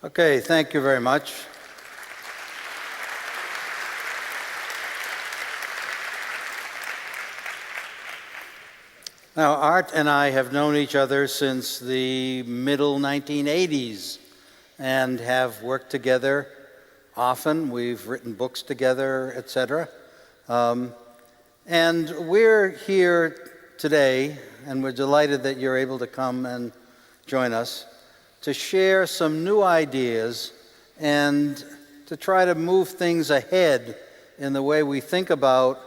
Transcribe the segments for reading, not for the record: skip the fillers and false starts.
Okay, thank you very much. Now, Art and I have known each other since the middle 1980s and have worked together often. We've written books together, etc. And we're here today, and we're delighted that you're able to come and join us to share some new ideas and to try to move things ahead in the way we think about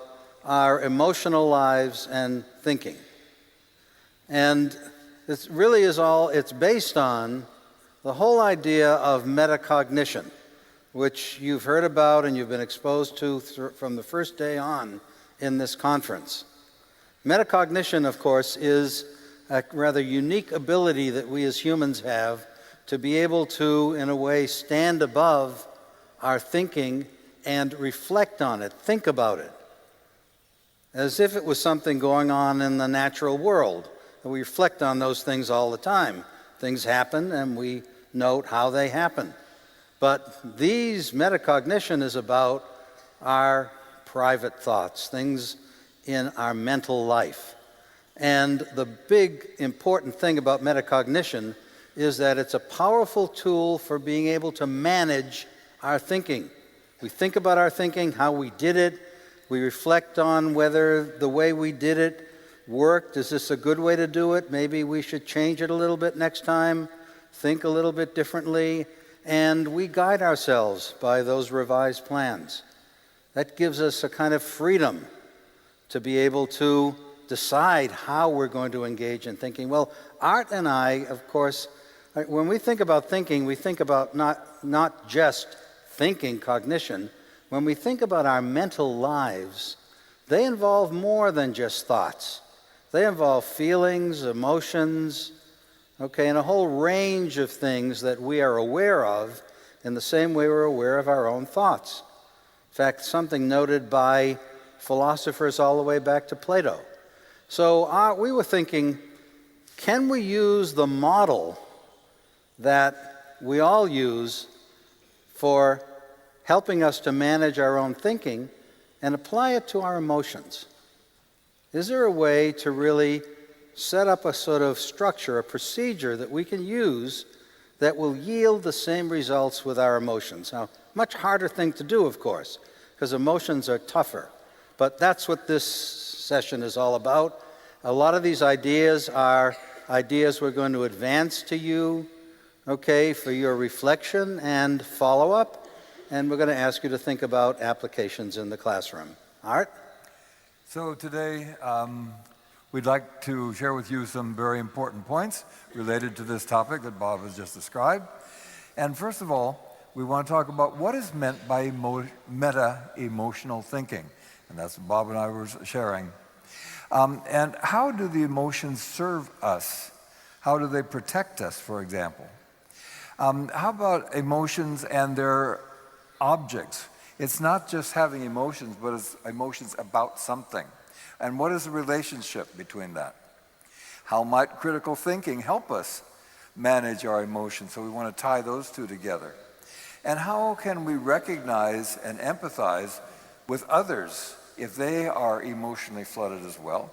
our emotional lives and thinking. And this really is it's based on the whole idea of metacognition, which you've heard about and you've been exposed to from the first day on in this conference. Metacognition, of course, is a rather unique ability that we as humans have to be able to, in a way, stand above our thinking and reflect on it, think about it, as if it was something going on in the natural world. We reflect on those things all the time. Things happen and we note how they happen. But metacognition is about our private thoughts, things in our mental life. And the big important thing about metacognition is that it's a powerful tool for being able to manage our thinking. We think about our thinking, how we did it. We reflect on whether the way we did it worked. Is this a good way to do it? Maybe we should change it a little bit next time, think a little bit differently, and we guide ourselves by those revised plans. That gives us a kind of freedom to be able to decide how we're going to engage in thinking. Well, Art and I, of course, when we think about thinking, we think about not just thinking cognition. When we think about our mental lives, they involve more than just thoughts. They involve feelings, emotions, and a whole range of things that we are aware of in the same way we're aware of our own thoughts. In fact, something noted by philosophers all the way back to Plato. So we were thinking, can we use the model that we all use for helping us to manage our own thinking and apply it to our emotions? Is there a way to really set up a sort of structure, a procedure that we can use that will yield the same results with our emotions? Now, much harder thing to do, of course, because emotions are tougher. But that's what this session is all about. A lot of these ideas are ideas we're going to advance to you, for your reflection and follow-up. And we're going to ask you to think about applications in the classroom. Art? So today, we'd like to share with you some very important points related to this topic that Bob has just described. And first of all, we want to talk about what is meant by meta-emotional thinking. And that's what Bob and I were sharing. And how do the emotions serve us? How do they protect us, for example? How about emotions and their objects? It's not just having emotions, but it's emotions about something. And what is the relationship between that? How might critical thinking help us manage our emotions? So we want to tie those two together. And how can we recognize and empathize with others if they are emotionally flooded as well?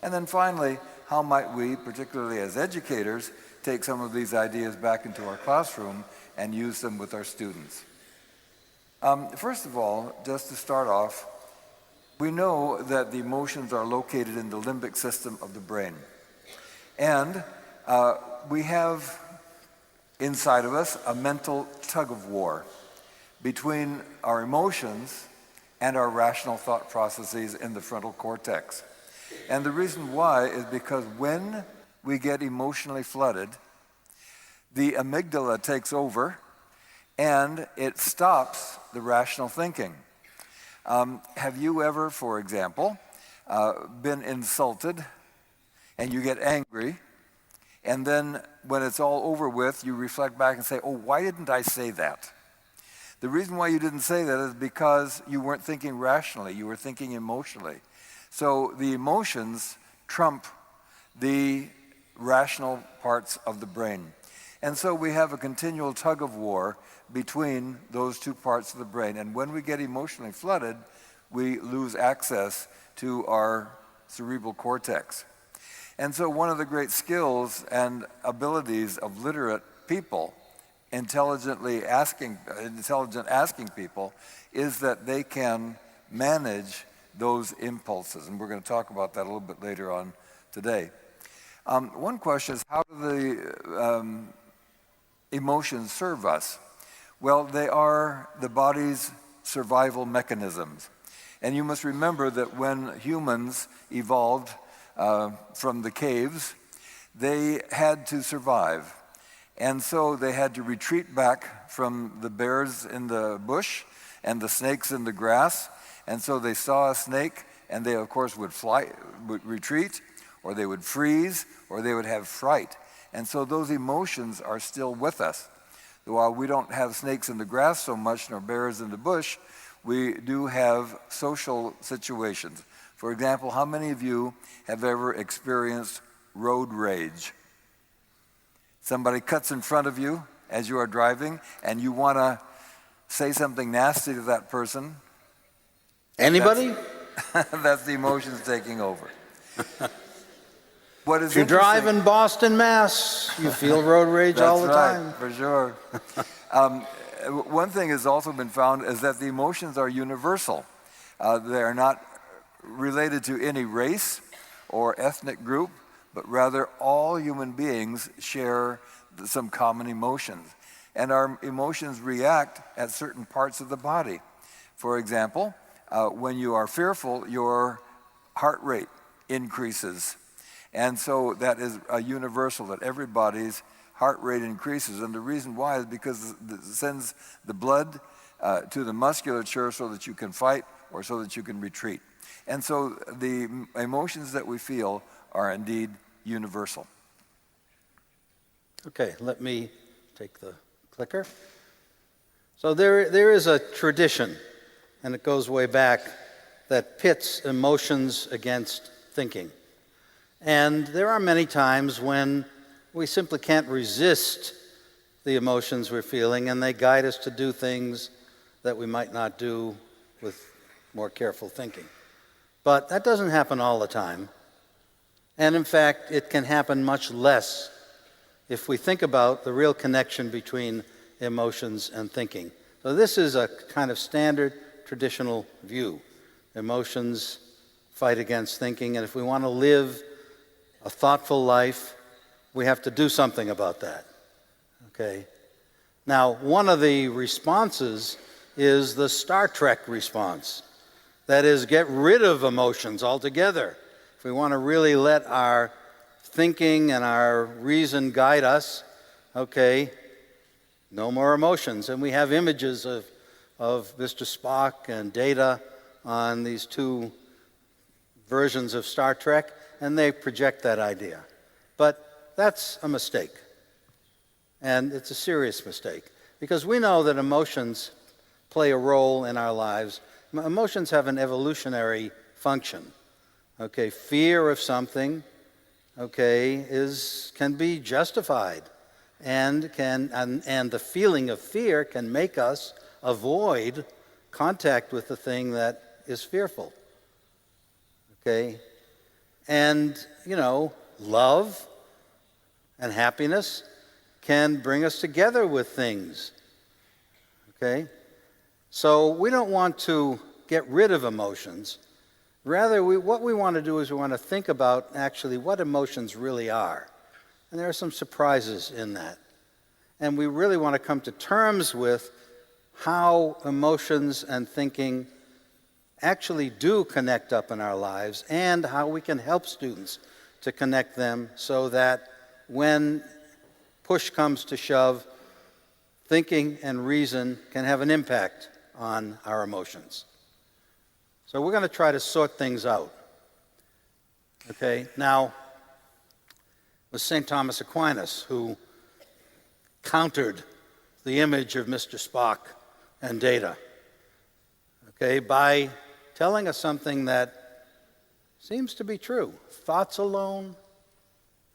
And then finally, how might we, particularly as educators, take some of these ideas back into our classroom and use them with our students? First of all, just to start off, we know that the emotions are located in the limbic system of the brain. And we have inside of us a mental tug-of-war between our emotions and our rational thought processes in the frontal cortex. And the reason why is because when we get emotionally flooded, the amygdala takes over and it stops the rational thinking. Have you ever, for example, been insulted and you get angry, and then when it's all over with, you reflect back and say, oh, why didn't I say that? The reason why you didn't say that is because you weren't thinking rationally, you were thinking emotionally. So the emotions trump the rational parts of the brain. And so we have a continual tug of war between those two parts of the brain. And when we get emotionally flooded, we lose access to our cerebral cortex. And so one of the great skills and abilities of literate people, intelligent asking people, is that they can manage those impulses. And we're going to talk about that a little bit later on today. One question is, how do the emotions serve us? Well, they are the body's survival mechanisms. And you must remember that when humans evolved from the caves, they had to survive. And so they had to retreat back from the bears in the bush and the snakes in the grass. And so they saw a snake, and they, of course, would retreat, or they would freeze, or they would have fright. And so those emotions are still with us. While we don't have snakes in the grass so much, nor bears in the bush, we do have social situations. For example, how many of you have ever experienced road rage? Somebody cuts in front of you as you are driving, and you want to say something nasty to that person. Anybody? That's the emotions taking over. What is If you drive in Boston, Mass, you feel road rage all the time. For sure. One thing has also been found is that the emotions are universal. They are not related to any race or ethnic group, but rather all human beings share some common emotions. And our emotions react at certain parts of the body. For example, when you are fearful, your heart rate increases. And so that is a universal, that everybody's heart rate increases. And the reason why is because it sends the blood to the musculature so that you can fight or so that you can retreat. And so the emotions that we feel are indeed universal. Okay, let me take the clicker. So there is a tradition, and it goes way back, that pits emotions against thinking. And there are many times when we simply can't resist the emotions we're feeling, and they guide us to do things that we might not do with more careful thinking. But that doesn't happen all the time. And in fact, it can happen much less if we think about the real connection between emotions and thinking. So this is a kind of standard traditional view. Emotions fight against thinking, and if we want to live a thoughtful life, we have to do something about that. Okay? Now, one of the responses is the Star Trek response. That is, get rid of emotions altogether. If we want to really let our thinking and our reason guide us, okay, no more emotions. And we have images of Mr. Spock and Data on these two versions of Star Trek, and they project that idea. But that's a mistake. And it's a serious mistake, because we know that emotions play a role in our lives. Emotions have an evolutionary function. Okay, fear of something, okay, can be justified, and the feeling of fear can make us avoid contact with the thing that is fearful. Okay, and love and happiness can bring us together with things. Okay, so we don't want to get rid of emotions. Rather, what we want to do is we want to think about actually what emotions really are. And there are some surprises in that. And we really want to come to terms with how emotions and thinking actually do connect up in our lives, and how we can help students to connect them so that when push comes to shove, thinking and reason can have an impact on our emotions. So we're going to try to sort things out. Okay, now, it was St. Thomas Aquinas who countered the image of Mr. Spock and Data, okay, by telling us something that seems to be true. Thoughts alone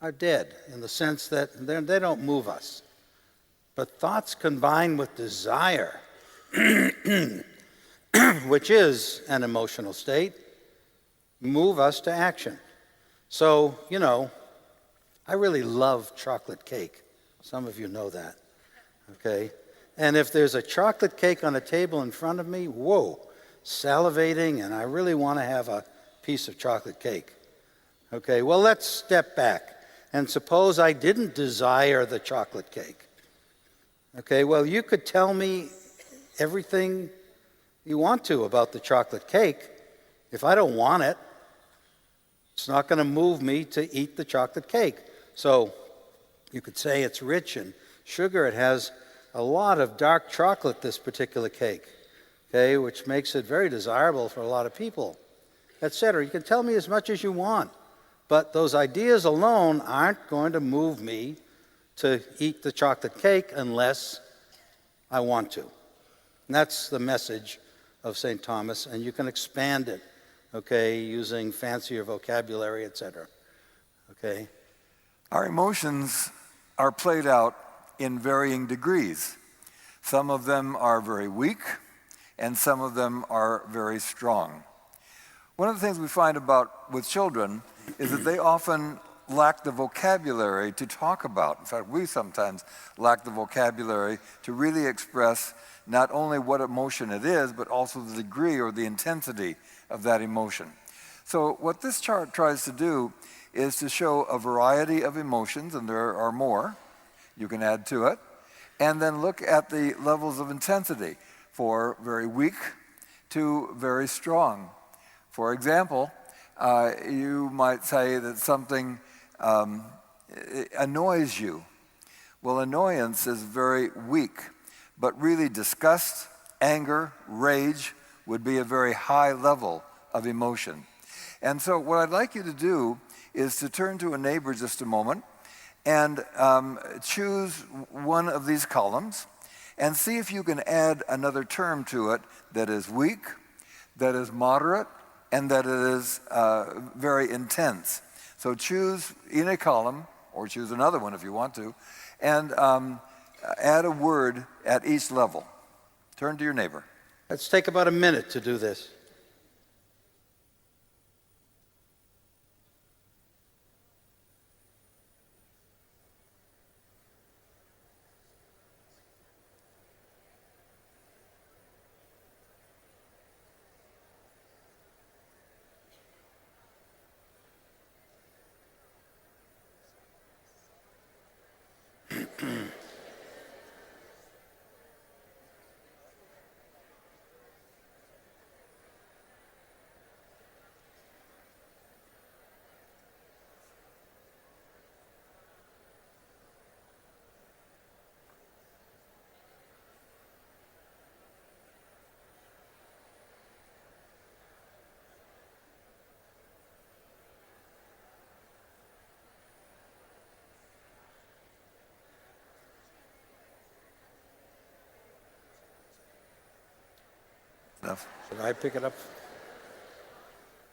are dead, in the sense that they don't move us. But thoughts combined with desire, which is an emotional state, move us to action. So, I really love chocolate cake. Some of you know that, okay? And if there's a chocolate cake on a table in front of me, whoa, salivating, and I really want to have a piece of chocolate cake. Okay, well, let's step back and suppose I didn't desire the chocolate cake. Okay, well, you could tell me everything you want to about the chocolate cake. If I don't want it, it's not going to move me to eat the chocolate cake. So you could say it's rich in sugar. It has a lot of dark chocolate, this particular cake, okay, which makes it very desirable for a lot of people, etc. You can tell me as much as you want, but those ideas alone aren't going to move me to eat the chocolate cake unless I want to. And that's the message of St. Thomas, and you can expand it, okay, using fancier vocabulary, etc. Okay? Our emotions are played out in varying degrees. Some of them are very weak, and some of them are very strong. One of the things we find about with children is that they often lack the vocabulary to talk about. In fact, we sometimes lack the vocabulary to really express not only what emotion it is, but also the degree or the intensity of that emotion. So what this chart tries to do is to show a variety of emotions, and there are more you can add to it, and then look at the levels of intensity for very weak to very strong. For example, you might say that something annoys you. Well, annoyance is very weak, but really disgust, anger, rage would be a very high level of emotion. And so what I'd like you to do is to turn to a neighbor just a moment and choose one of these columns and see if you can add another term to it that is weak, that is moderate, and that it is very intense. So choose in a column, or choose another one if you want to, and add a word at each level. Turn to your neighbor. Let's take about a minute to do this. Enough. Should I pick it up?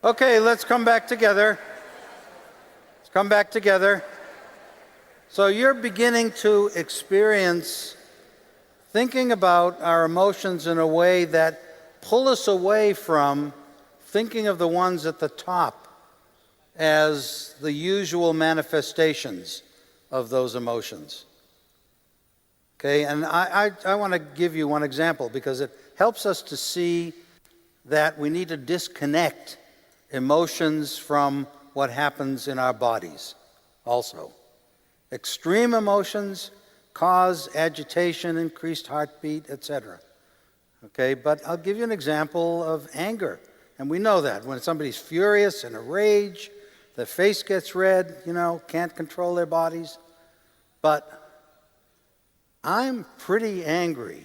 Okay, let's come back together. Let's come back together. So you're beginning to experience thinking about our emotions in a way that pull us away from thinking of the ones at the top as the usual manifestations of those emotions. Okay, and I want to give you one example because it helps us to see that we need to disconnect emotions from what happens in our bodies also. Extreme emotions cause agitation, increased heartbeat, etc. Okay, but I'll give you an example of anger. And we know that when somebody's furious, in a rage, their face gets red, can't control their bodies. But I'm pretty angry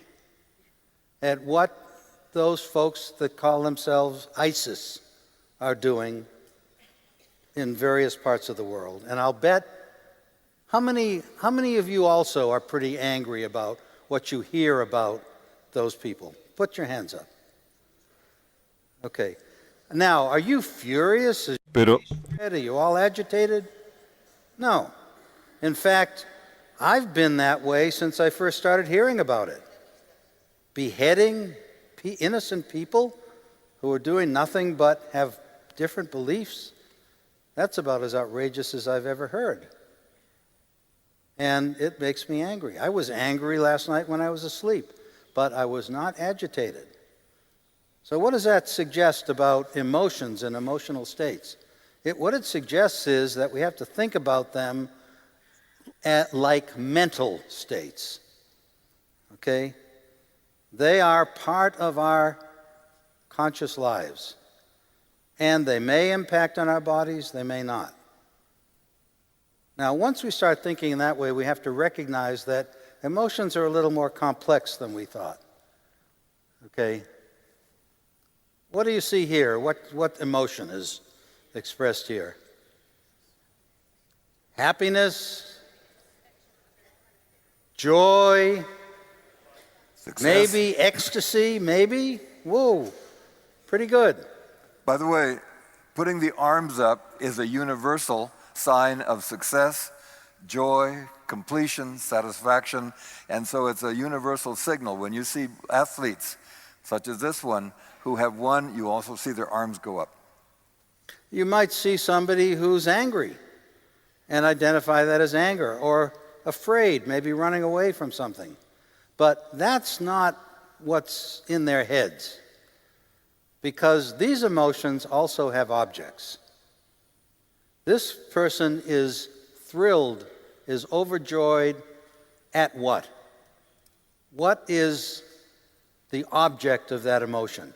at what those folks that call themselves ISIS are doing in various parts of the world. And I'll bet, how many of you also are pretty angry about what you hear about those people? Put your hands up. Okay. Now, are you furious? Are you all agitated? No. In fact, I've been that way since I first started hearing about it. Beheading innocent people who are doing nothing but have different beliefs, that's about as outrageous as I've ever heard. And it makes me angry. I was angry last night when I was asleep, but I was not agitated. So what does that suggest about emotions and emotional states? What it suggests is that we have to think about them like mental states. Okay? They are part of our conscious lives. And they may impact on our bodies, they may not. Now, once we start thinking in that way, we have to recognize that emotions are a little more complex than we thought. Okay? What do you see here? What emotion is expressed here? Happiness, joy, Success. maybe ecstasy, maybe? Whoa, pretty good. By the way, putting the arms up is a universal sign of success, joy, completion, satisfaction, and so it's a universal signal. When you see athletes, such as this one, who have won, you also see their arms go up. You might see somebody who's angry and identify that as anger, or afraid, maybe running away from something. But that's not what's in their heads, because these emotions also have objects. This person is thrilled, is overjoyed at what? What is the object of that emotion?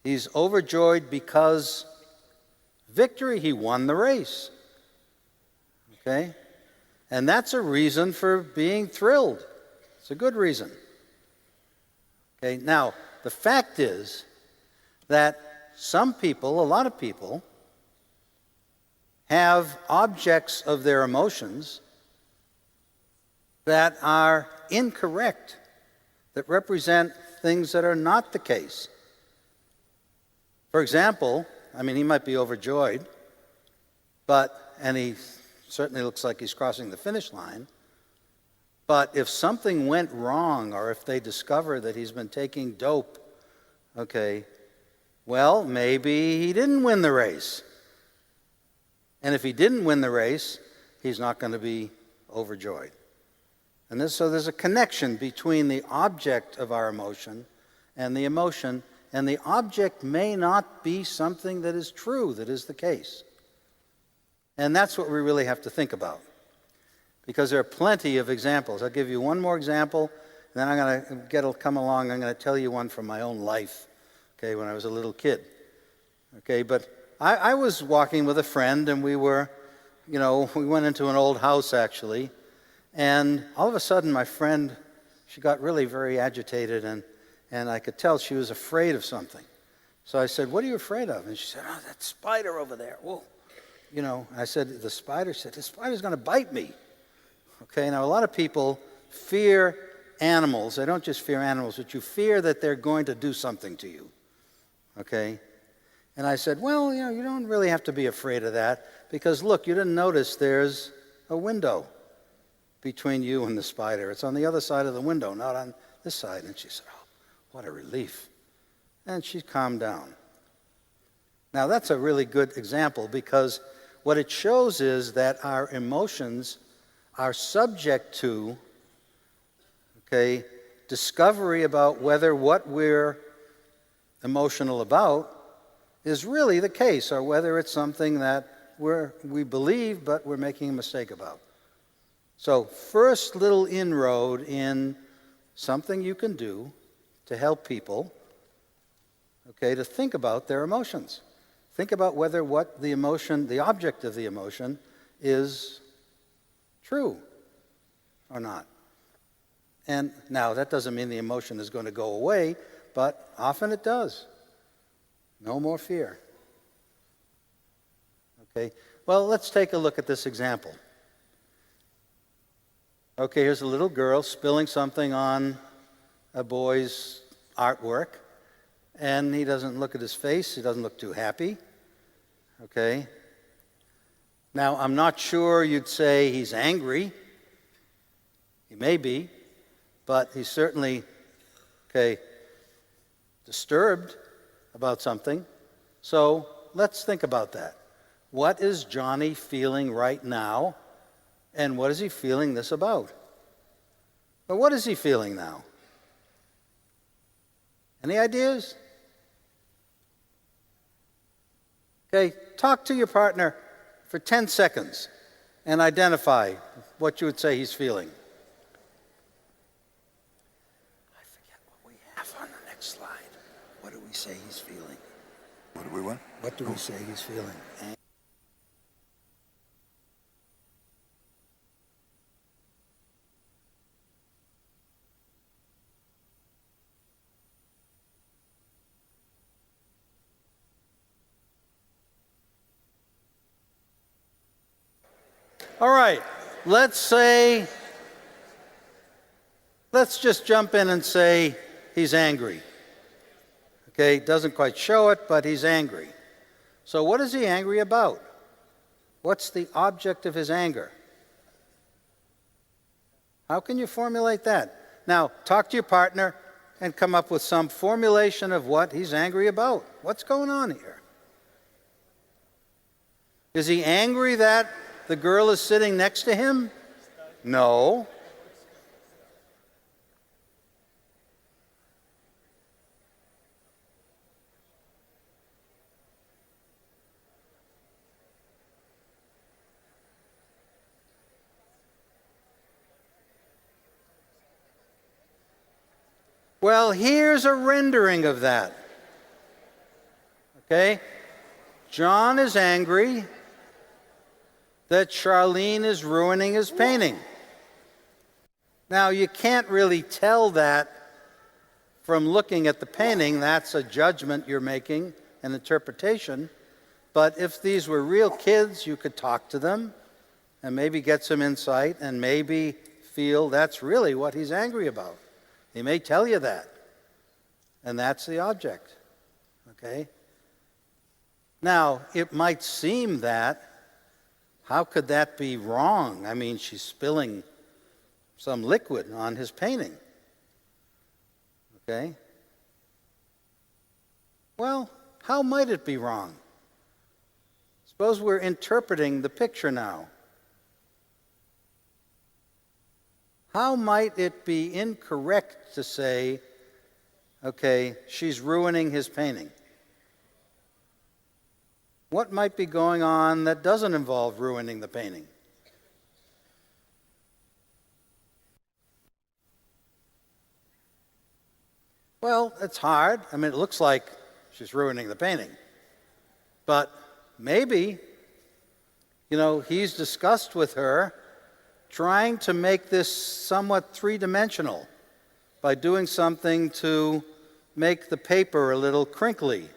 He's overjoyed because victory, he won the race. Okay? And that's a reason for being thrilled. It's a good reason. Okay, now, the fact is that some people, a lot of people, have objects of their emotions that are incorrect, that represent things that are not the case. For example, he might be overjoyed, and he certainly looks like he's crossing the finish line, but if something went wrong, or if they discover that he's been taking dope, okay, well, maybe he didn't win the race. And if he didn't win the race, he's not going to be overjoyed. And so there's a connection between the object of our emotion, and the object may not be something that is true, that is the case. And that's what we really have to think about, because there are plenty of examples. I'll give you one more example, and then I'm going to come along, I'm going to tell you one from my own life, okay, when I was a little kid. Okay, but I was walking with a friend, and we went into an old house, actually, and all of a sudden my friend, she got really very agitated, and I could tell she was afraid of something. So I said, "What are you afraid of?" And she said, "Oh, that spider over there." Whoa. I said, "The spider?" She said, "The spider's going to bite me." Okay, now a lot of people fear animals. They don't just fear animals, but you fear that they're going to do something to you. Okay? And I said, "Well, you don't really have to be afraid of that, because look, you didn't notice there's a window between you and the spider. It's on the other side of the window, not on this side." And she said, "Oh, what a relief." And she calmed down. Now, that's a really good example, because what it shows is that our emotions are subject to, discovery about whether what we're emotional about is really the case, or whether it's something that we believe but we're making a mistake about. So, first little inroad in something you can do to help people, to think about their emotions. Think about whether what the emotion, the object of the emotion, is true or not. And now, that doesn't mean the emotion is going to go away, but often it does. No more fear. Okay, well, let's take a look at this example. Okay, here's a little girl spilling something on a boy's artwork, and he doesn't look at his face, he doesn't look too happy. Okay? Now, I'm not sure you'd say he's angry, He may be, but he's certainly, disturbed about something. So let's think about that. What is Johnny feeling right now, and what is he feeling this about? But what is he feeling now? Any ideas? Talk to your partner for 10 seconds and identify what you would say he's feeling. I forget what we have on the next slide. What do we say he's feeling? What do we want? What do we say he's feeling? All right, let's just jump in and say he's angry. Doesn't quite show it, but he's angry. So what is he angry about? What's the object of his anger? How can you formulate that? Now, talk to your partner and come up with some formulation of what he's angry about. What's going on here? Is he angry that the girl is sitting next to him? No. Well, here's a rendering of that. John is angry that Charlene is ruining his painting. Now, you can't really tell that from looking at the painting. That's a judgment you're making, an interpretation. But if these were real kids, you could talk to them and maybe get some insight and maybe feel that's really what he's angry about. He may tell you that, and that's the object. Now, it might seem that, how could that be wrong? I mean, she's spilling some liquid on his painting. Well, how might it be wrong? Suppose we're interpreting the picture now. How might it be incorrect to say, she's ruining his painting? What might be going on that doesn't involve ruining the painting? Well, it's hard. I mean, it looks like she's ruining the painting. But maybe, he's discussed with her trying to make this somewhat three-dimensional by doing something to make the paper a little crinkly.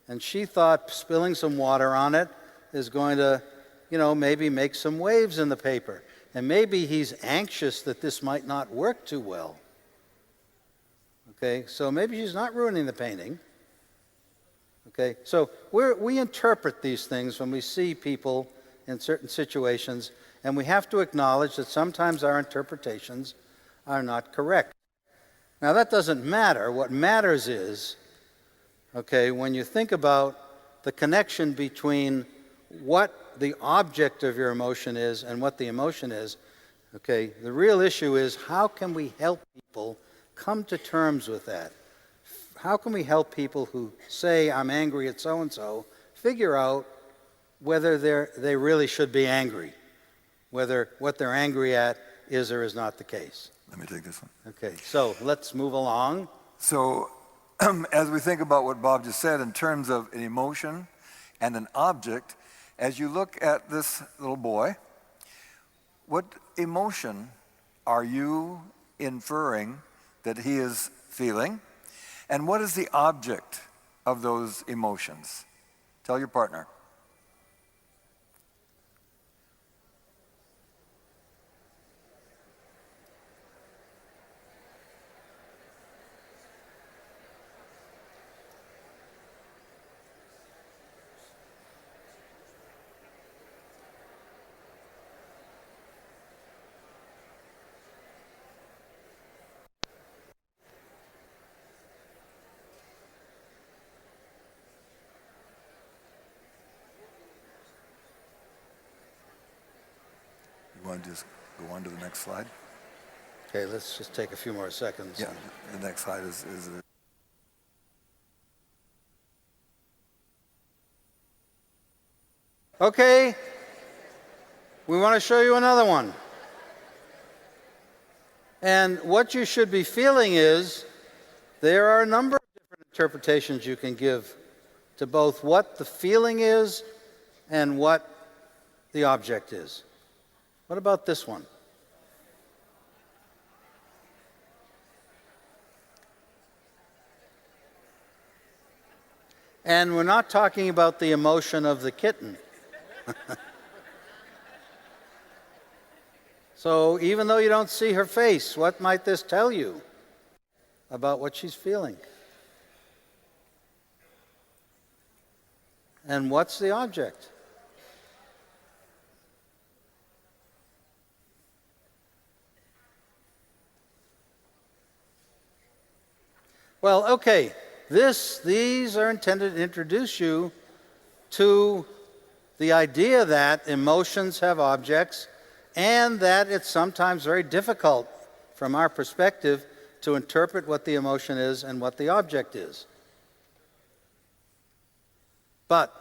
And she thought spilling some water on it is going to, maybe make some waves in the paper. And maybe he's anxious that this might not work too well. So maybe she's not ruining the painting. So we interpret these things when we see people in certain situations, and we have to acknowledge that sometimes our interpretations are not correct. Now, that doesn't matter. What matters is, when you think about the connection between what the object of your emotion is and what the emotion is, the real issue is, how can we help people come to terms with that? How can we help people who say, I'm angry at so-and-so, figure out whether they really should be angry, whether what they're angry at is or is not the case? Let me take this one. So let's move along. So as we think about what Bob just said in terms of an emotion and an object, as you look at this little boy, what emotion are you inferring that he is feeling? And what is the object of those emotions? Tell your partner. want to just go on to the next slide? Okay, let's just take a few more seconds. Yeah, the next slide is Okay, we want to show you another one. And what you should be feeling is there are a number of different interpretations you can give to both what the feeling is and what the object is. What about this one? And we're not talking about the emotion of the kitten. So even though you don't see her face, what might this tell you about what she's feeling? And what's the object? Well, okay, these are intended to introduce you to the idea that emotions have objects and that it's sometimes very difficult from our perspective to interpret what the emotion is and what the object is. But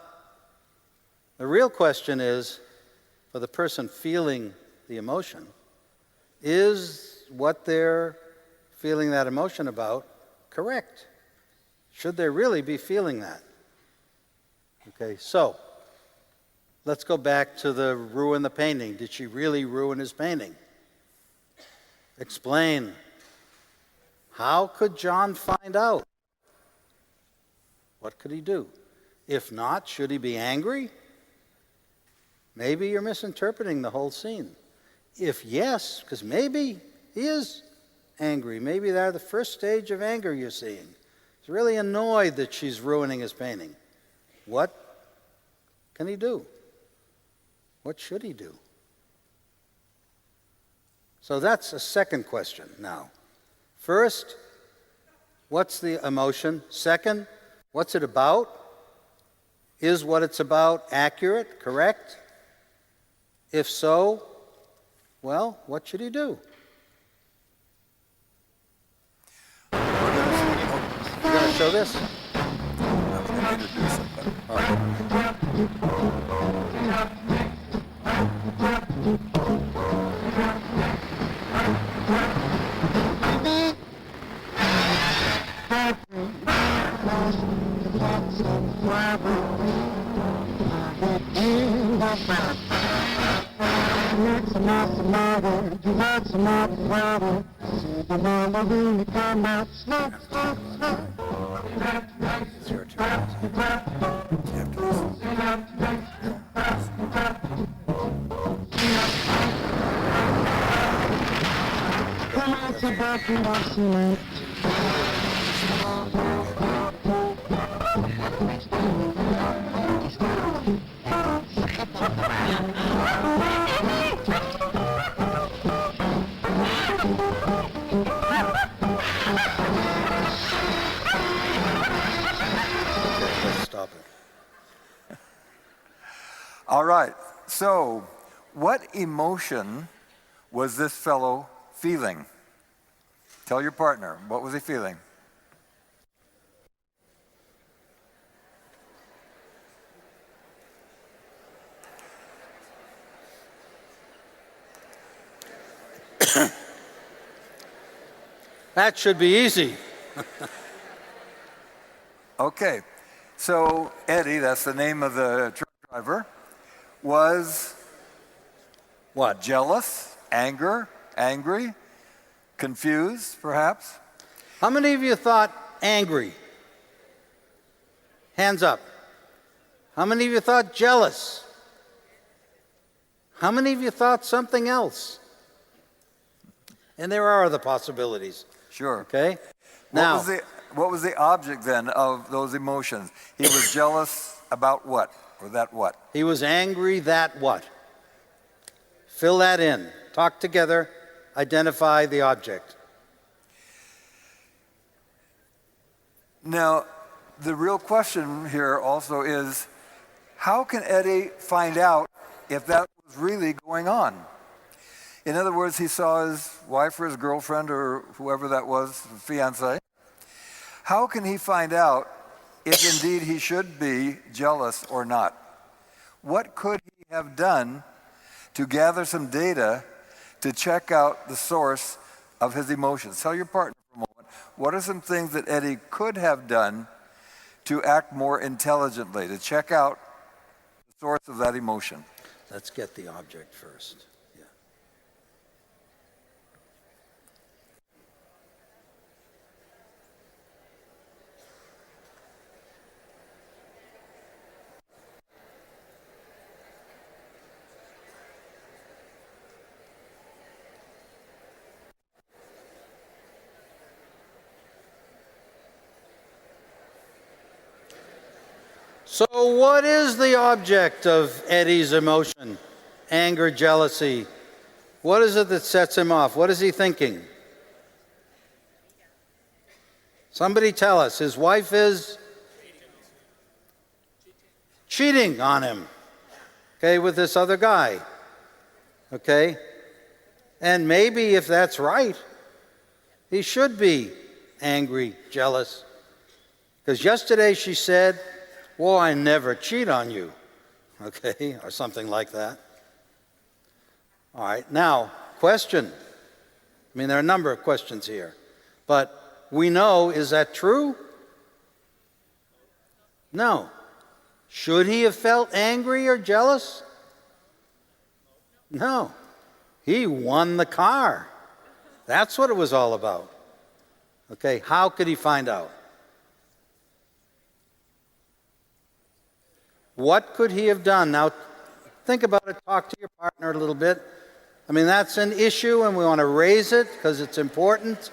the real question is, for the person feeling the emotion, is what they're feeling that emotion about correct? Should they really be feeling that? Okay, so let's go back to the ruin the painting. Did she really ruin his painting? Explain. How could John find out? What could he do? If not, should he be angry? Maybe you're misinterpreting the whole scene. If yes, because maybe he is angry. Maybe they're the first stage of anger you're seeing. He's really annoyed that she's ruining his painting. What can he do? What should he do? So that's a second question now. First, what's the emotion? Second, what's it about? Is what it's about accurate, correct? If so, well, what should he do? You're going to show this? It's your turn. Let's stop it. All right. So, what emotion was this fellow feeling? Tell your partner, what was he feeling? That should be easy. Okay. So, Eddie, that's the name of the truck driver, was What? jealous, angry, confused, perhaps? How many of you thought angry? Hands up. How many of you thought jealous? How many of you thought something else? And there are other possibilities. Sure. Okay? Now, What was the object then of those emotions? He was jealous about what? Or that what? he was angry that what? Fill that in. Talk together. Identify the object. Now, the real question here also is, how can Eddie find out if that was really going on? In other words, he saw his wife or his girlfriend or whoever that was, fiance. How can he find out if indeed he should be jealous or not? What could he have done to gather some data to check out the source of his emotions? Tell your partner for a moment, what are some things that Eddie could have done to act more intelligently, to check out the source of that emotion? Let's get the object first. Yeah. So what is the object of Eddie's emotion? Anger, jealousy. What is it that sets him off? What is he thinking? Somebody tell us. His wife is cheating on him, okay, with this other guy, okay? And maybe if that's right, he should be angry, jealous. Because yesterday she said, "Well, I never cheat on you," okay, or something like that. All right, now, question. I mean, there are a number of questions here. But we know, is that true? No. Should he have felt angry or jealous? No. He won the car. That's what it was all about. Okay, how could he find out? What could he have done? Now, think about it. Talk to your partner a little bit. I mean, that's an issue, and we want to raise it because it's important.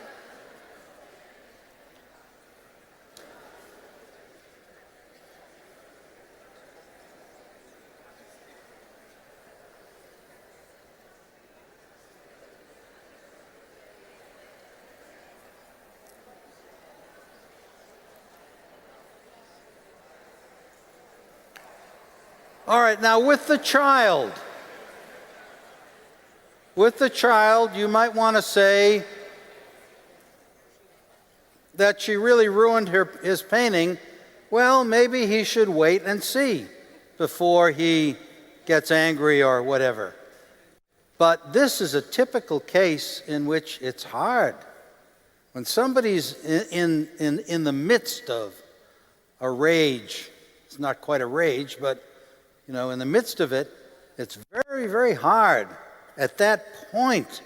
All right, now with the child, you might want to say that she really ruined his painting. Well, maybe he should wait and see before he gets angry or whatever. But this is a typical case in which it's hard. When somebody's in the midst of a rage, it's not quite a rage, but in the midst of it, it's very, very hard at that point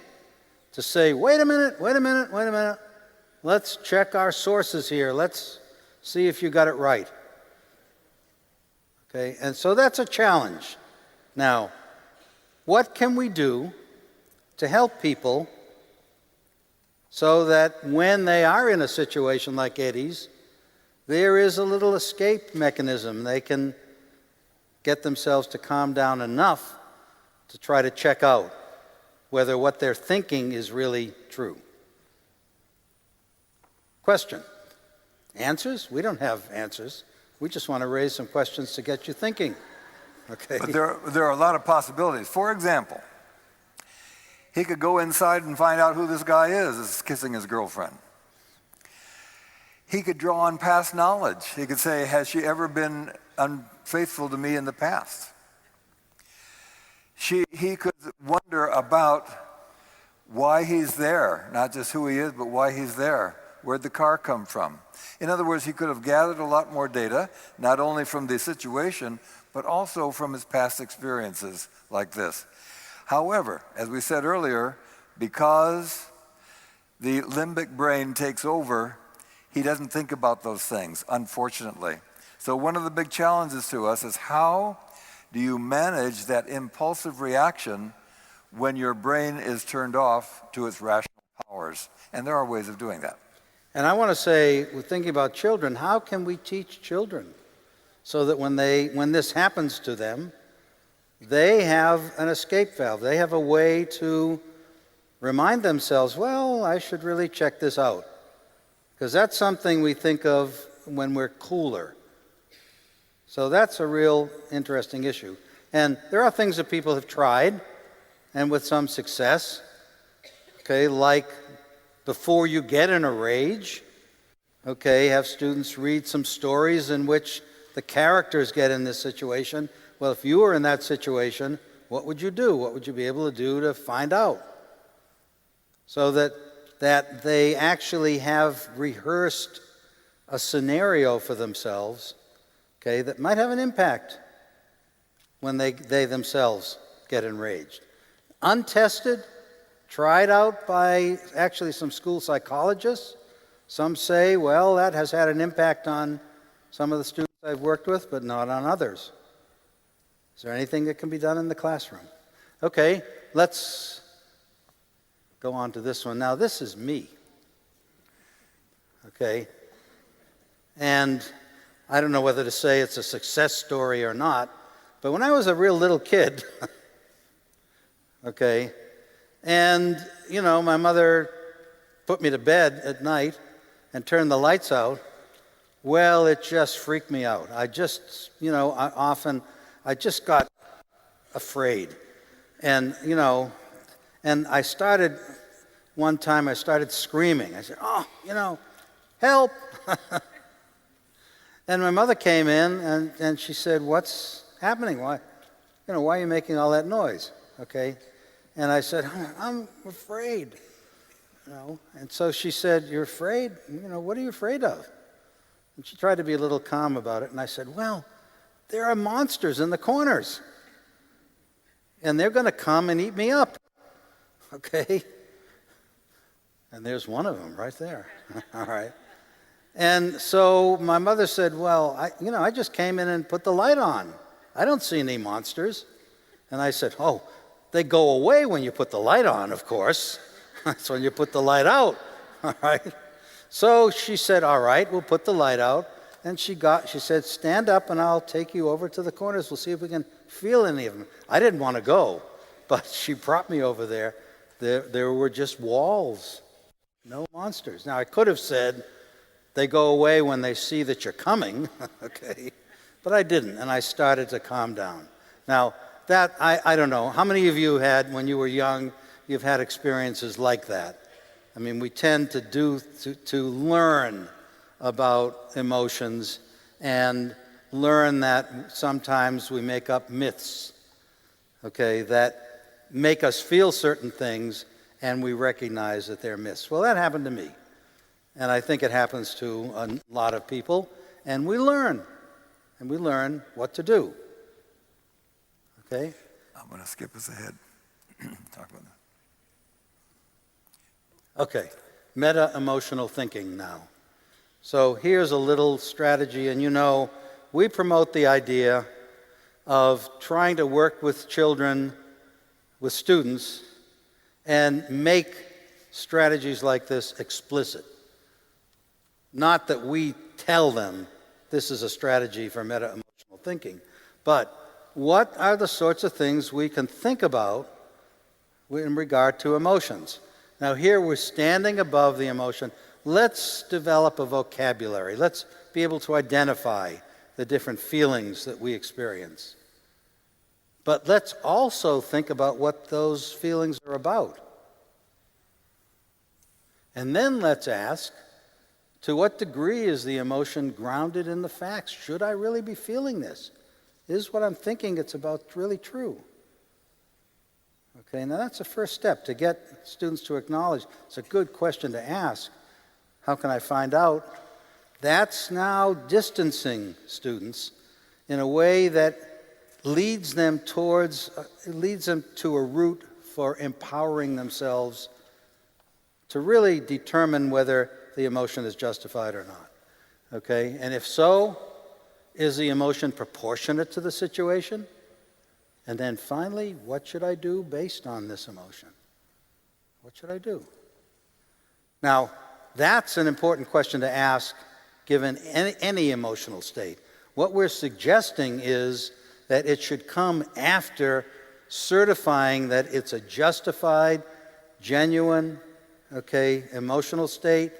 to say, wait a minute. Let's check our sources here. Let's see if you got it right. Okay, and so that's a challenge. Now, what can we do to help people so that when they are in a situation like Eddie's, there is a little escape mechanism? They can get themselves to calm down enough to try to check out whether what they're thinking is really true. Question. Answers? We don't have answers. We just want to raise some questions to get you thinking. Okay. But there are a lot of possibilities. For example, he could go inside and find out who this guy is kissing his girlfriend. He could draw on past knowledge. He could say, has she ever been unfaithful to me in the past? He could wonder about why he's there, not just who he is, but why he's there. Where'd the car come from? In other words, he could have gathered a lot more data, not only from the situation, but also from his past experiences like this. However, as we said earlier, because the limbic brain takes over, he doesn't think about those things, unfortunately. So one of the big challenges to us is how do you manage that impulsive reaction when your brain is turned off to its rational powers? And there are ways of doing that. And I want to say, we're thinking about children, how can we teach children so that when this happens to them, they have an escape valve. They have a way to remind themselves, well, I should really check this out. Because that's something we think of when we're cooler. So that's a real interesting issue. And there are things that people have tried. and with some success. Okay, like before you get in a rage, okay, have students read some stories in which the characters get in this situation. Well, if you were in that situation, what would you do? What would you be able to do to find out? So that they actually have rehearsed a scenario for themselves, okay, that might have an impact when they themselves get enraged. Untested, tried out by actually some school psychologists. Some say, well, that has had an impact on some of the students I've worked with, but not on others. Is there anything that can be done in the classroom? Okay, let's go on to this one. Now, this is me. Okay? And I don't know whether to say it's a success story or not, but when I was a real little kid, okay, and, you know, my mother put me to bed at night and turned the lights out, well, it just freaked me out. I just, you know, I just got afraid. And, you know, and one time I started screaming. I said, oh, you know, help. And my mother came in and she said, what's happening? Why are you making all that noise? Okay. And I said, I'm afraid. You know. And so she said, you're afraid? You know, what are you afraid of? And she tried to be a little calm about it. And I said, well, there are monsters in the corners. And they're going to come and eat me up. Okay? And there's one of them right there. All right. And so my mother said, well, I just came in and put the light on. I don't see any monsters. And I said, oh, they go away when you put the light on, of course. That's when you put the light out. All right. So she said, all right, we'll put the light out. And she said, stand up and I'll take you over to the corners. We'll see if we can feel any of them. I didn't want to go, but she brought me over there. There were just walls, no monsters. Now, I could have said, they go away when they see that you're coming, okay? But I didn't, and I started to calm down. Now, that, I don't know, how many of you had, when you were young, you've had experiences like that? I mean, we tend to learn about emotions and learn that sometimes we make up myths, okay, that make us feel certain things and we recognize that they're myths. Well, that happened to me. And I think it happens to a lot of people. And we learn. And we learn what to do. Okay? I'm going to skip us ahead. Talk about that. Okay. Meta-emotional thinking now. So here's a little strategy. And you know, we promote the idea of trying to work with children, with students, and make strategies like this explicit. Not that we tell them this is a strategy for meta-emotional thinking, but what are the sorts of things we can think about in regard to emotions? Now here we're standing above the emotion. Let's develop a vocabulary. Let's be able to identify the different feelings that we experience. But let's also think about what those feelings are about. And then let's ask, to what degree is the emotion grounded in the facts? Should I really be feeling this? Is what I'm thinking it's about really true? Okay, now that's the first step, to get students to acknowledge. It's a good question to ask. How can I find out? That's now distancing students in a way that leads them to a route for empowering themselves to really determine whether the emotion is justified or not. Okay? And if so, is the emotion proportionate to the situation? And then finally, what should I do based on this emotion? What should I do? Now, that's an important question to ask given any emotional state. What we're suggesting is that it should come after certifying that it's a justified, genuine, okay, emotional state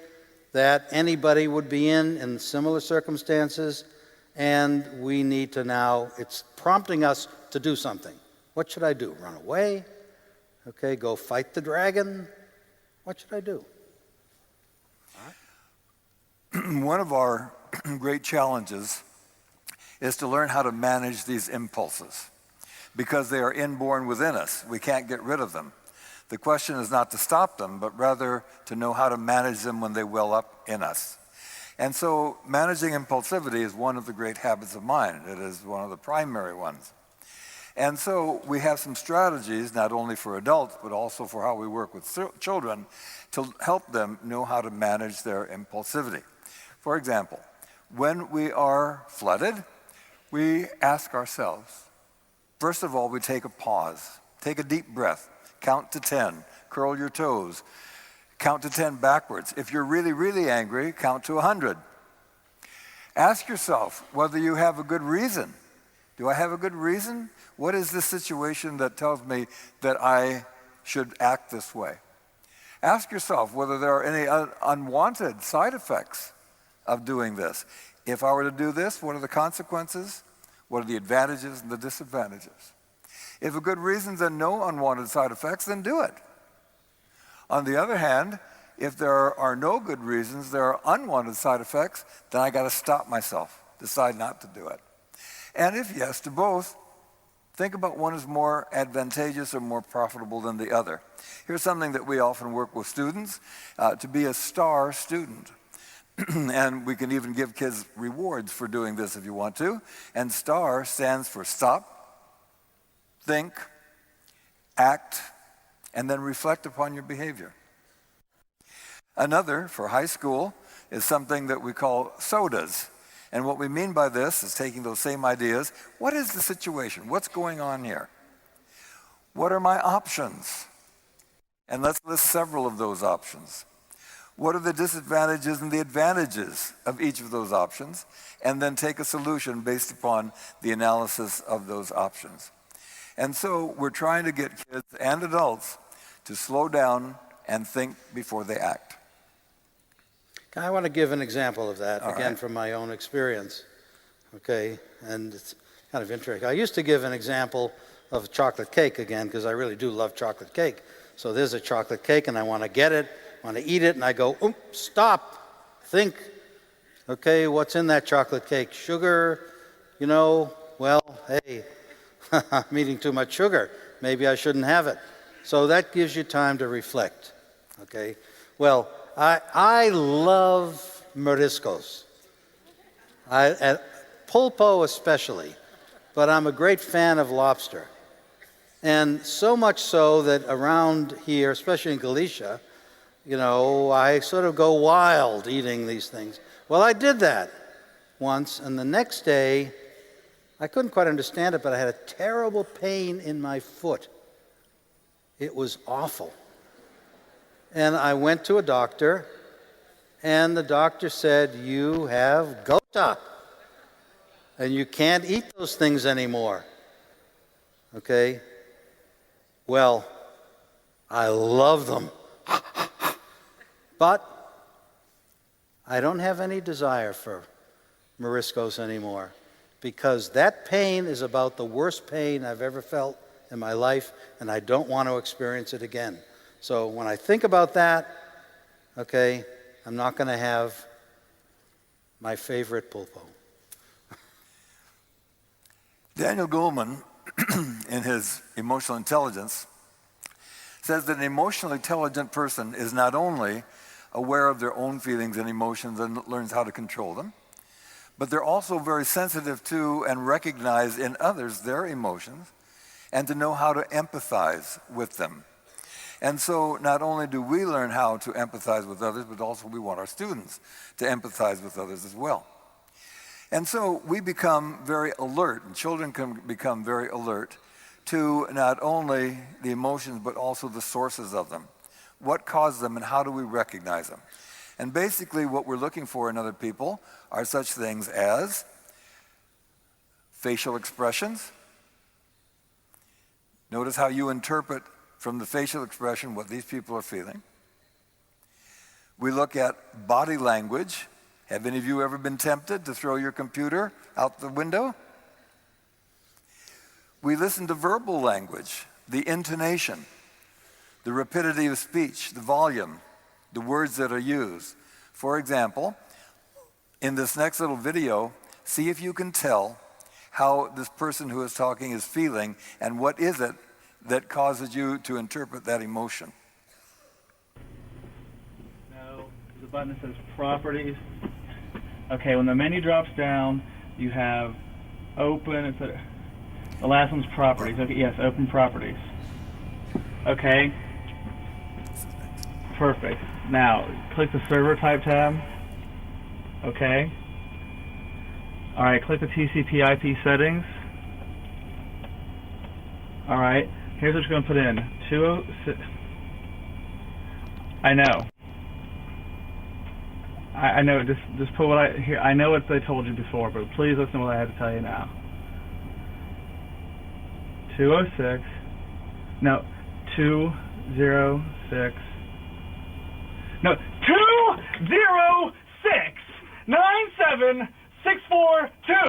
that anybody would be in similar circumstances, and we need to now, it's prompting us to do something. What should I do? Run away? Okay, go fight the dragon. What should I do? One of our great challenges is to learn how to manage these impulses because they are inborn within us. We can't get rid of them. The question is not to stop them, but rather to know how to manage them when they well up in us. And so managing impulsivity is one of the great habits of mind. It is one of the primary ones. And so we have some strategies, not only for adults, but also for how we work with children to help them know how to manage their impulsivity. For example, when we are flooded, we ask ourselves, first of all, we take a pause, take a deep breath, count to 10, curl your toes, count to 10 backwards. If you're really, really angry, count to 100. Ask yourself whether you have a good reason. Do I have a good reason? What is the situation that tells me that I should act this way? Ask yourself whether there are any unwanted side effects of doing this. If I were to do this, what are the consequences? What are the advantages and the disadvantages? If a good reason's and no unwanted side effects, then do it. On the other hand, if there are no good reasons, there are unwanted side effects, then I got to stop myself, decide not to do it. And if yes to both, think about one is more advantageous or more profitable than the other. Here's something that we often work with students, to be a star student. And we can even give kids rewards for doing this if you want to. And STAR stands for stop, think, act, and then reflect upon your behavior. Another, for high school, is something that we call SODAs. And what we mean by this is taking those same ideas. What is the situation? What's going on here? What are my options? And let's list several of those options. What are the disadvantages and the advantages of each of those options? And then take a solution based upon the analysis of those options. And so we're trying to get kids and adults to slow down and think before they act. I want to give an example of that, All again, right. from my own experience, okay? And it's kind of interesting. I used to give an example of chocolate cake again, because I really do love chocolate cake. So there's a chocolate cake, and I want to get it, want to eat it, and I go, stop, think. Okay, what's in that chocolate cake? Sugar, well, hey, I'm eating too much sugar. Maybe I shouldn't have it. So that gives you time to reflect, okay? Well, I love mariscos, pulpo especially, but I'm a great fan of lobster. And so much so that around here, especially in Galicia, I sort of go wild eating these things. Well, I did that once, and the next day, I couldn't quite understand it, but I had a terrible pain in my foot. It was awful. And I went to a doctor, and the doctor said, you have gota, and you can't eat those things anymore. Okay? Well, I love them. But I don't have any desire for mariscos anymore, because that pain is about the worst pain I've ever felt in my life, and I don't want to experience it again. So when I think about that, okay, I'm not going to have my favorite pulpo. Daniel Goleman, in his Emotional Intelligence, says that an emotionally intelligent person is not only aware of their own feelings and emotions and learns how to control them, but they're also very sensitive to and recognize in others their emotions and to know how to empathize with them. And so not only do we learn how to empathize with others, but also we want our students to empathize with others as well. And so we become very alert, and children can become very alert to not only the emotions, but also the sources of them. What caused them and how do we recognize them? And basically what we're looking for in other people are such things as facial expressions. Notice how you interpret from the facial expression what these people are feeling. We look at body language. Have any of you ever been tempted to throw your computer out the window? We listen to verbal language, the intonation. the rapidity of speech, the volume, the words that are used. For example, in this next little video, see if you can tell how this person who is talking is feeling and what is it that causes you to interpret that emotion. No, there's a button that says Properties. Okay, when the menu drops down, you have Open. The last one's Properties. Okay, yes, Open Properties. Okay. Perfect. Now, click the Server Type tab. Okay. All right, click the TCP/IP settings. All right, here's what you're going to put in. 206. I know. I know. Just put what I know what they told you before, but please listen to what I have to tell you now. 206. No, 206. No, 206 97642.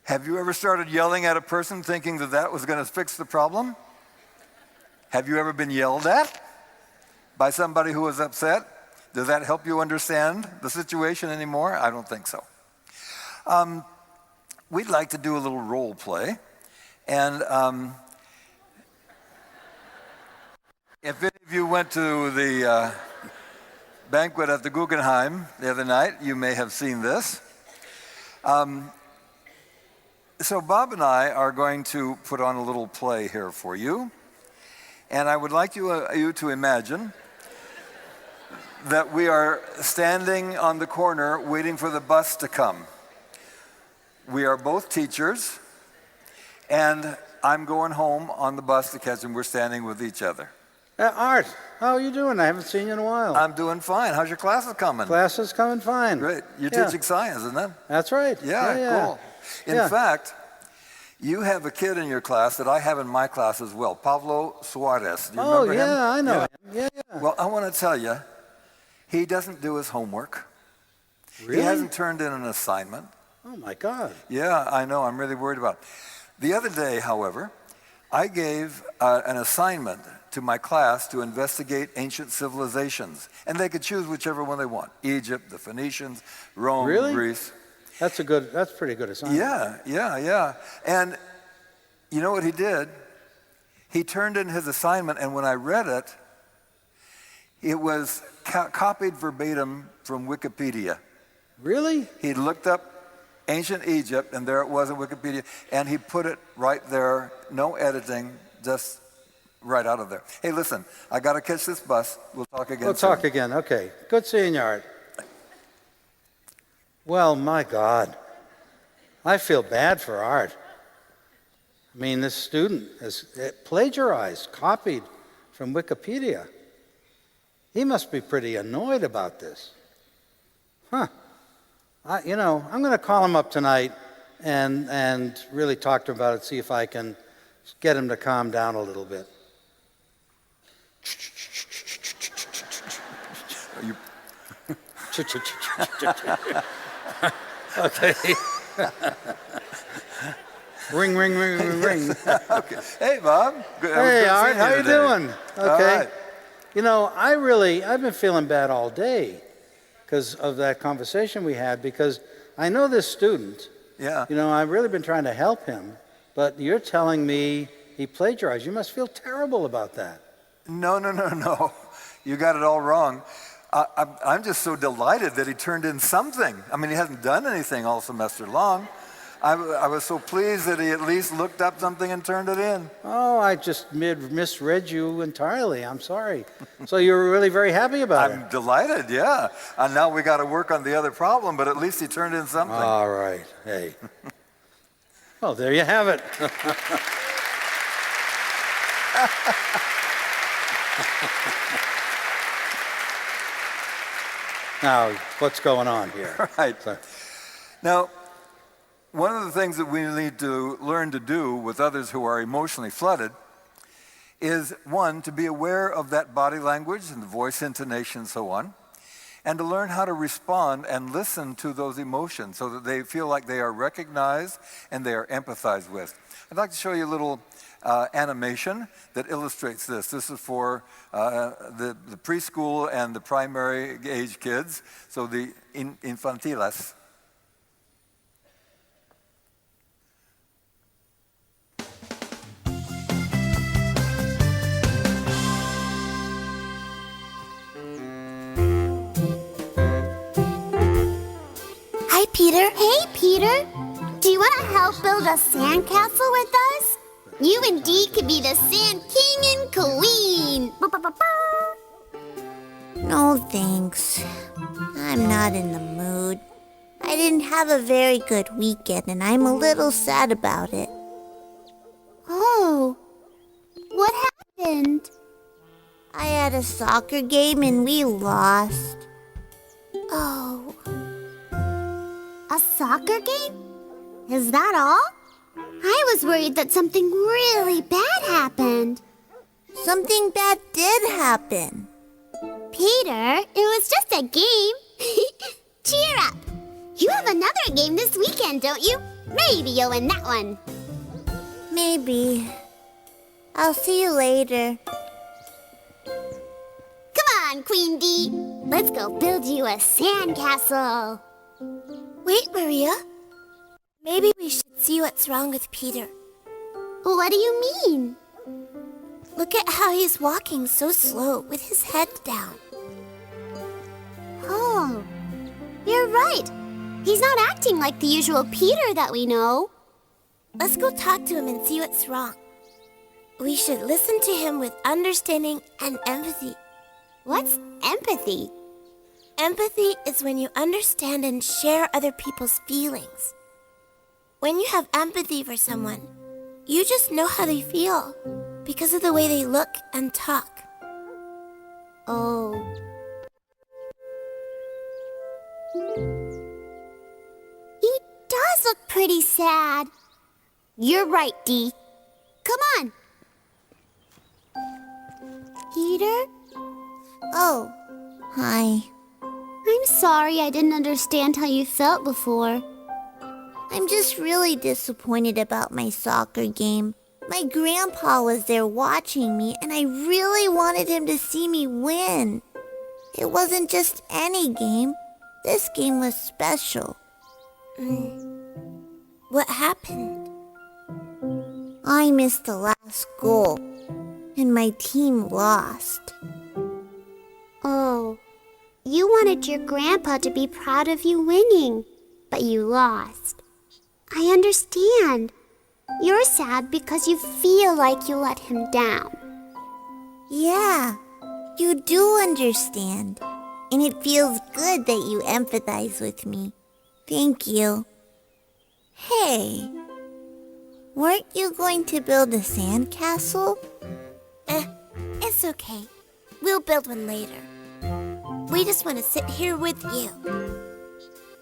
Have you ever started yelling at a person thinking that that was going to fix the problem? Have you ever been yelled at by somebody who was upset? Does that help you understand the situation anymore? I don't think so. We'd like to do a little role play. And if any of you went to the banquet at the Guggenheim the other night, you may have seen this. So Bob and I are going to put on a little play here for you. And I would like you to imagine that we are standing on the corner waiting for the bus to come. We are both teachers, and I'm going home on the bus to catch him. We're standing with each other. Art, how are you doing? I haven't seen you in a while. I'm doing fine. How's your classes coming? Classes coming fine. Great. You're Yeah. teaching science, isn't it? That's right. Yeah, cool. In Yeah. fact, you have a kid in your class that I have in my class as well, Pablo Swartz. Do you remember him? Yeah, I know him. Yeah. Well, I want to tell you, he doesn't do his homework. Really? He hasn't turned in an assignment. Oh, my God. Yeah, I know. I'm really worried about it. The other day, however, I gave an assignment to my class to investigate ancient civilizations. And they could choose whichever one they want. Egypt, the Phoenicians, Rome, Really? Greece. That's pretty good assignment. Yeah. And you know what he did? He turned in his assignment, and when I read it, it was copied verbatim from Wikipedia. Really? He looked up ancient Egypt, and there it was in Wikipedia, and he put it right there, no editing, just right out of there. Hey, listen, I got to catch this bus. We'll talk again soon. We'll talk again. Okay. Good seeing you, Art. Well, my God. I feel bad for Art. I mean, this student has plagiarized, copied from Wikipedia. He must be pretty annoyed about this. Huh. I'm going to call him up tonight and really talk to him about it, see if I can get him to calm down a little bit. Okay. Ring, ring, ring, ring, ring. Okay. Hey, Bob. Good. Hey, Art, how you doing? All Okay. right. I've been feeling bad all day because of that conversation we had, because I know this student. Yeah. I've really been trying to help him, but you're telling me he plagiarized. You must feel terrible about that. No. You got it all wrong. I'm just so delighted that he turned in something. I mean, he hasn't done anything all semester long. I was so pleased that he at least looked up something and turned it in. Oh, I just misread you entirely. I'm sorry. So you were really very happy about it? I'm delighted, yeah. And now we got to work on the other problem, but at least he turned in something. All right. Hey. Well, there you have it. Now, what's going on here? Right. So, Now, one of the things that we need to learn to do with others who are emotionally flooded is, one, to be aware of that body language and the voice intonation and so on. and to learn how to respond and listen to those emotions so that they feel like they are recognized and they are empathized with. I'd like to show you a little animation that illustrates this. This is for the preschool and the primary age kids, so the infantiles. Hi, Peter. Hey, Peter. Do you want to help build a sandcastle with us? You and Dee could be the Sand King and Queen. No, thanks. I'm not in the mood. I didn't have a very good weekend, and I'm a little sad about it. Oh, what happened? I had a soccer game, and we lost. Oh, a soccer game? Is that all? I was worried that something really bad happened. Something bad did happen. Peter, it was just a game. Cheer up. You have another game this weekend, don't you? Maybe you'll win that one. Maybe. I'll see you later. Come on, Queen Dee. Let's go build you a sandcastle. Wait, Maria. Maybe we should see what's wrong with Peter. What do you mean? Look at how he's walking so slow with his head down. Oh, you're right. He's not acting like the usual Peter that we know. Let's go talk to him and see what's wrong. We should listen to him with understanding and empathy. What's empathy? Empathy is when you understand and share other people's feelings. When you have empathy for someone, you just know how they feel because of the way they look and talk. Oh. He does look pretty sad. You're right, Dee. Come on. Peter? Oh, hi. I'm sorry I didn't understand how you felt before. I'm just really disappointed about my soccer game. My grandpa was there watching me, and I really wanted him to see me win. It wasn't just any game. This game was special. What happened? I missed the last goal, and my team lost. Oh, you wanted your grandpa to be proud of you winning, but you lost. I understand. You're sad because you feel like you let him down. Yeah, you do understand. And it feels good that you empathize with me. Thank you. Hey, weren't you going to build a sandcastle? It's okay. We'll build one later. We just want to sit here with you.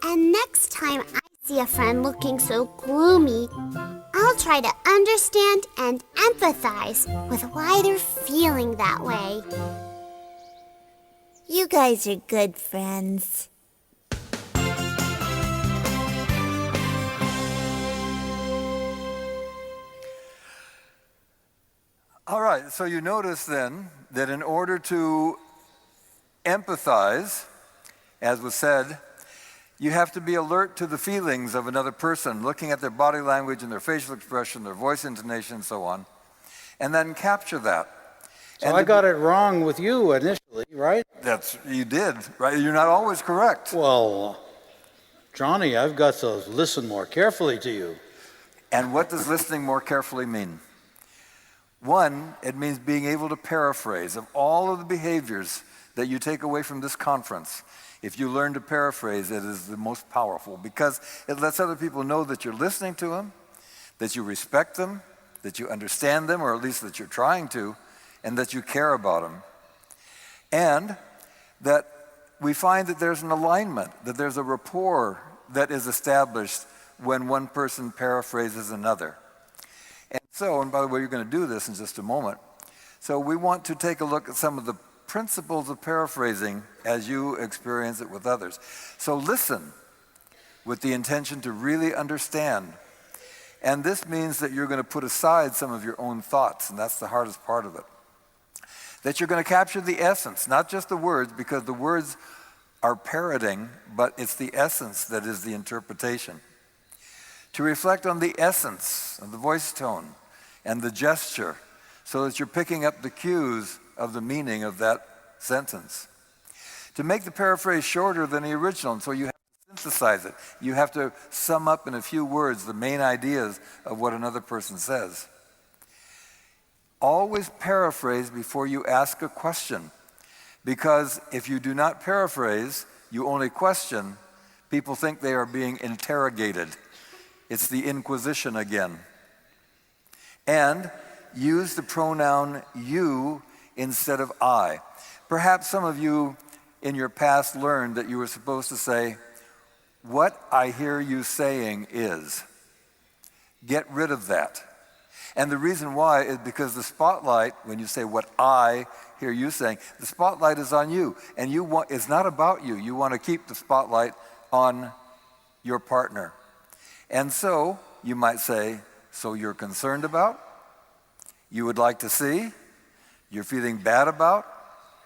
And next time I see a friend looking so gloomy, I'll try to understand and empathize with why they're feeling that way. You guys are good friends. All right, so you notice then that in order to empathize, as was said, you have to be alert to the feelings of another person, looking at their body language and their facial expression, their voice intonation, and so on, and then capture that. So and I got it wrong with you initially, right? You did, right? You're not always correct. Well, Johnny, I've got to listen more carefully to you. And what does listening more carefully mean? One, it means being able to paraphrase of all of the behaviors that you take away from this conference. If you learn to paraphrase, it is the most powerful because it lets other people know that you're listening to them, that you respect them, that you understand them, or at least that you're trying to, and that you care about them. And that we find that there's an alignment, that there's a rapport that is established when one person paraphrases another. And so, and by the way, you're going to do this in just a moment. So we want to take a look at some of the principles of paraphrasing as you experience it with others. So listen with the intention to really understand. And this means that you're going to put aside some of your own thoughts, and that's the hardest part of it. That you're going to capture the essence, not just the words, because the words are parroting, but it's the essence that is the interpretation. To reflect on the essence of the voice tone and the gesture, so that you're picking up the cues of the meaning of that sentence. To make the paraphrase shorter than the original, and so you have to synthesize it. You have to sum up in a few words the main ideas of what another person says. Always paraphrase before you ask a question, because if you do not paraphrase, you only question, people think they are being interrogated. It's the Inquisition again. And use the pronoun you instead of I. Perhaps some of you in your past learned that you were supposed to say, what I hear you saying is. Get rid of that. And the reason why is because the spotlight, when you say what I hear you saying, the spotlight is on you. And it's not about you. You want to keep the spotlight on your partner. And so you might say, so you're concerned about, you would like to see, you're feeling bad about,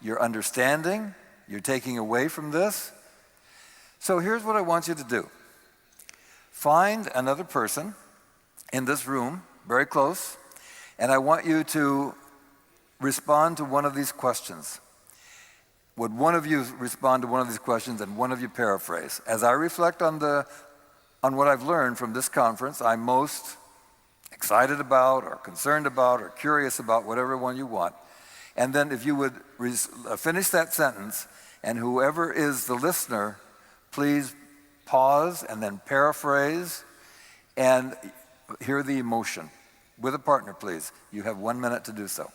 you're understanding, you're taking away from this. So here's what I want you to do. Find another person in this room, very close, and I want you to respond to one of these questions. Would one of you respond to one of these questions and one of you paraphrase? As I reflect on what I've learned from this conference, I'm most excited about or concerned about or curious about, whatever one you want. And then if you would finish that sentence, and whoever is the listener, please pause and then paraphrase and hear the emotion. With a partner, please. You have 1 minute to do so.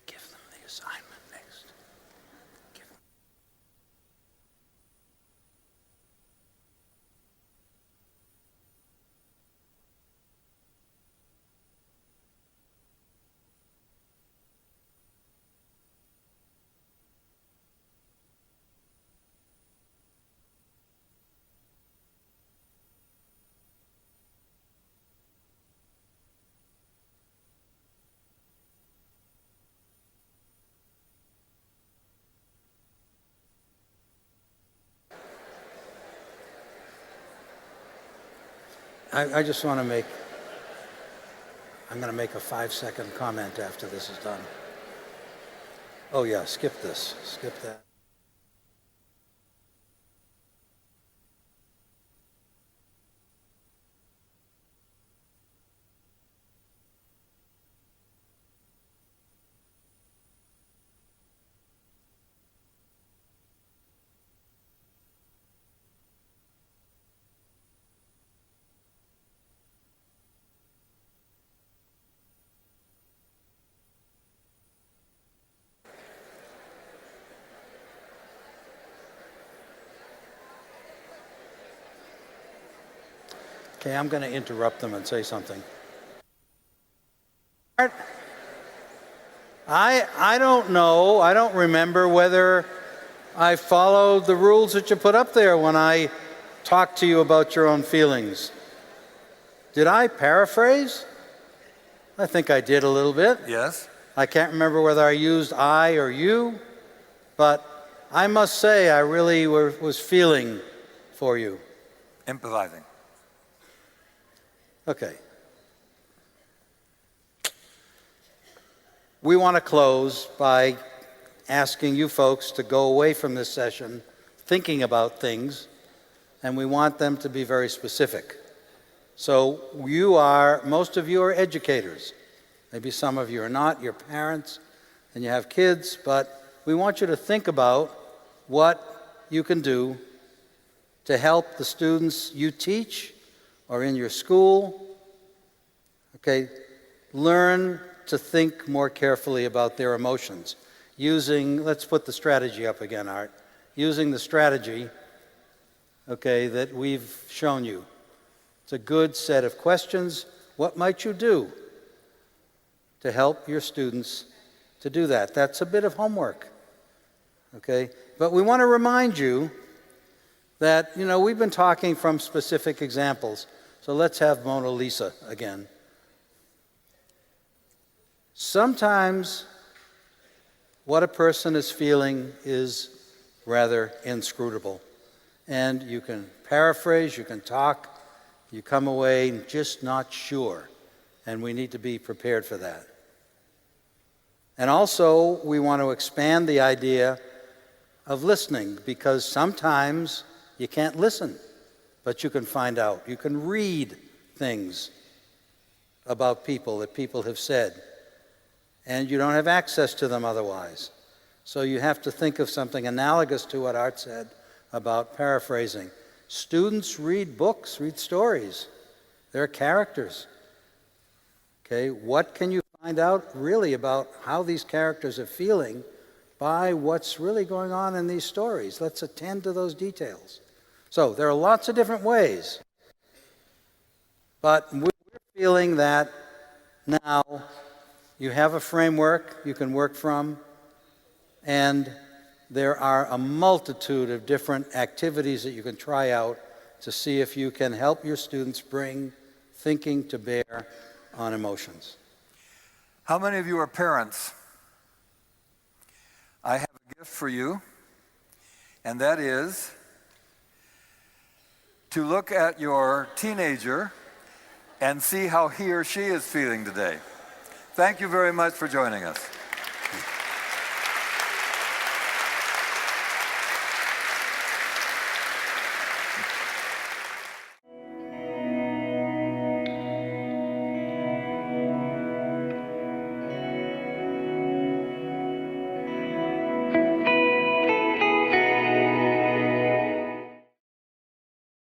Give them the assignment next. Give them. I just want to I'm going to make a 5-second comment after this is done. Oh yeah, skip this, skip that. Okay, I'm going to interrupt them and say something. I don't know, I don't remember whether I followed the rules that you put up there when I talked to you about your own feelings. Did I paraphrase? I think I did a little bit. Yes? I can't remember whether I used I or you, but I must say I really was feeling for you. Empathizing. Okay. We want to close by asking you folks to go away from this session thinking about things, and we want them to be very specific. So most of you are educators. Maybe some of you are not, you're parents, and you have kids, but we want you to think about what you can do to help the students you teach or in your school, okay, learn to think more carefully about their emotions. Let's put the strategy up again, Art. Using the strategy, okay, that we've shown you. It's a good set of questions. What might you do to help your students to do that. That's a bit of homework, okay? But we want to remind you that, we've been talking from specific examples. So let's have Mona Lisa again. Sometimes what a person is feeling is rather inscrutable. And you can paraphrase, you can talk, you come away just not sure. And we need to be prepared for that. And also, we want to expand the idea of listening, because sometimes you can't listen, but you can find out. You can read things about people that people have said, and you don't have access to them otherwise. So you have to think of something analogous to what Art said about paraphrasing. Students read books, read stories. They're characters. Okay, what can you find out really about how these characters are feeling by what's really going on in these stories? Let's attend to those details. So there are lots of different ways. But we're feeling that now you have a framework you can work from, and there are a multitude of different activities that you can try out to see if you can help your students bring thinking to bear on emotions. How many of you are parents? I have a gift for you, and that is to look at your teenager and see how he or she is feeling today. Thank you very much for joining us.